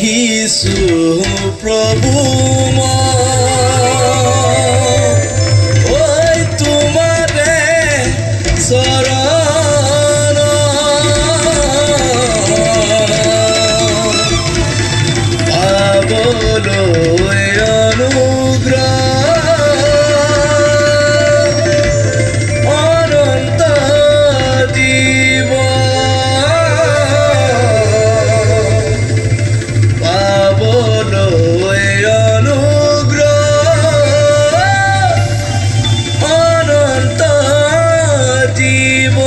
আহিছো প্ৰভু ঐ তোমাৰে চৰণ পাবলৈ অনুগ্ৰহ অনন্ত জীৱ পাবলৈ অনুগ্ৰহ অনন্ত জীৱ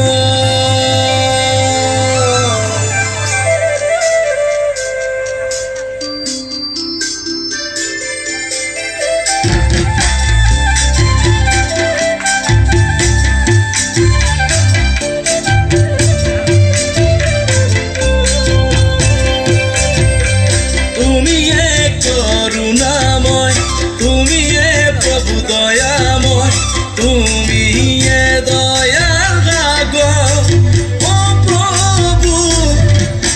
তুমিয়ে করুণাময় তুমিয়ে প্রভু দয়াময় তুমিয়ে দয়ার সাগর ও প্রভু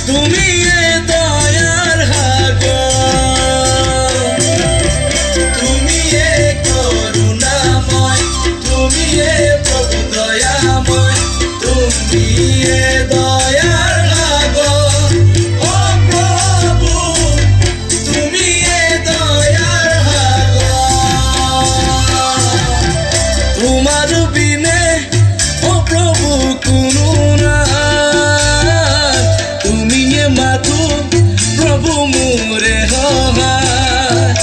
তুমিয়ে দয়ার সাগর তুমিয়ে করুণাময় তুমিয়ে প্রভু দয়াময় তুমিয়ে দয়ার সাগর ও প্রভু তুমিয়ে দয়ার সাগর তোমার বিনে ও প্রভু কোনো নাই তুমিয়ে মাথো প্রভু মোরে সহায়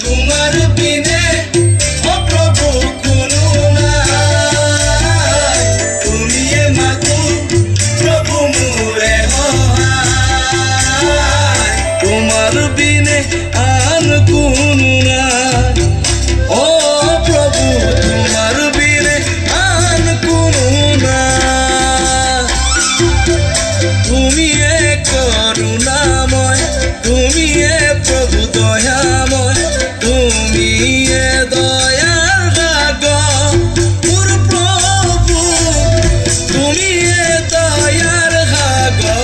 তোমার বিনে ও প্রভু কোনো নাই তুমিয়ে মাথো প্রভু মোরে সহায় তোমার বিনে আন কোনো নাই ও প্রভু তোমার বিনে আন কোনো নাই তুমিয়ে করুণাময় তুমিয়ে প্রভু দয়াময় তুমিয়ে দয়ার সাগর মোর প্রভু তুমিয়ে দয়ার সাগর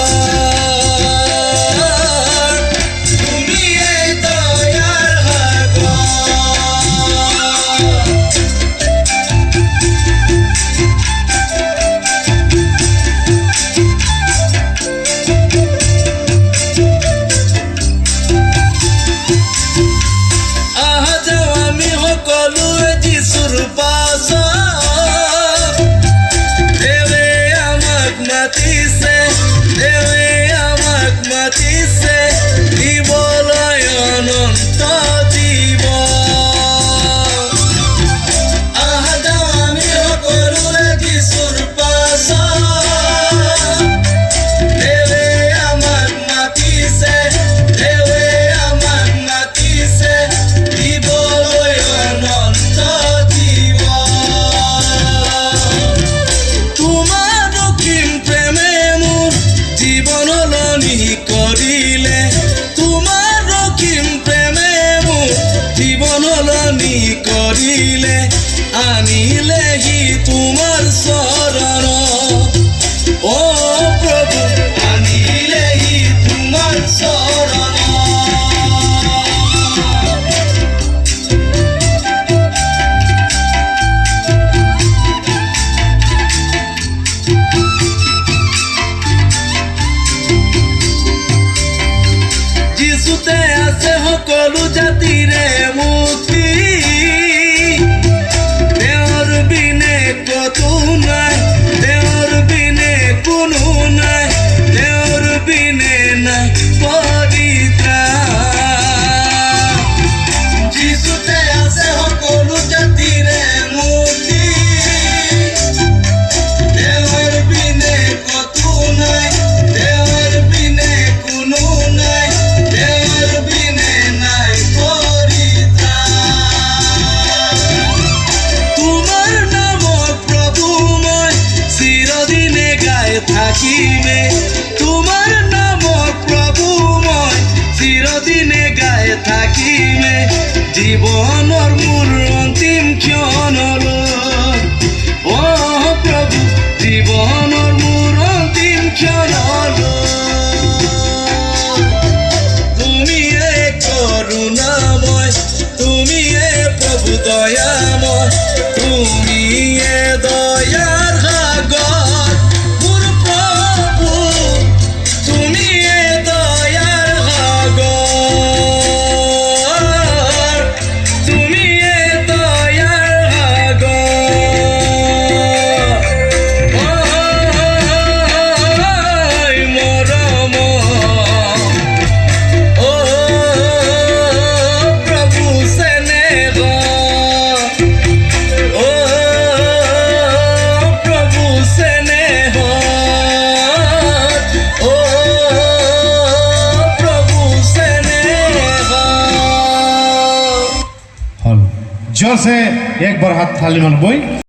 তুমিয়ে দয়ার সাগর আহা যাও আমি সকলোৱে যিচুৰ পাছত দেৱে আমাক মাতিছে দেৱে আমাক মাতিছে দিবলৈ অনন্ত জীৱ আহা যাও আমি সকলোৱে যিচুৰ পাছত দেৱে আমাক মাতিছে দেৱে আমাক মাতিছে দিবলৈ অনন্ত জীৱ তোমাৰ অসীম প্ৰেমে মোৰ জীৱন সলনি কৰিলে তোমাৰ অসীম প্ৰেমে মোৰ জীৱন সলনি কৰিলে আনিলেহি তোমাৰ চৰণ ও প্ৰভু আনিলেহি তোমাৰ চৰণ যিশুতে আছে সকলো জাতিৰে মুক্তি তেওঁৰ বিনে কতো নাই তেওঁৰ বিনে কোনো নাই তেওঁৰ বিনে নাই পৰিত্ৰাণ যিশুতে আছে সকলো জাতিৰে মুক্তি তেওঁৰ বিনে কতো নাই তেওঁৰ বিনে কোনো নাই তেওঁৰ বিনে নাই পৰিত্ৰাণ তোমাৰ নামক প্ৰভু মই চিৰদিনে গাই থাকিমে তোমাৰ নামক প্ৰভু মই চিৰদিনে গাই থাকিমে জীৱনৰ মোৰ অন্তিম ক্ষণলৈ ও প্ৰভু জীৱনৰ মোৰ অন্তিম ক্ষণলৈ দয়াৰ সাগৰ মোৰ প্ৰভু তুমি দয়াৰ সাগৰ তুমি দয়াৰ সাগৰ মৰম প্ৰভু স্নেহ প্ৰভু স্নেহ প্ৰভু স্নেহ हल जोर से एक बार हाथ थाली में बोई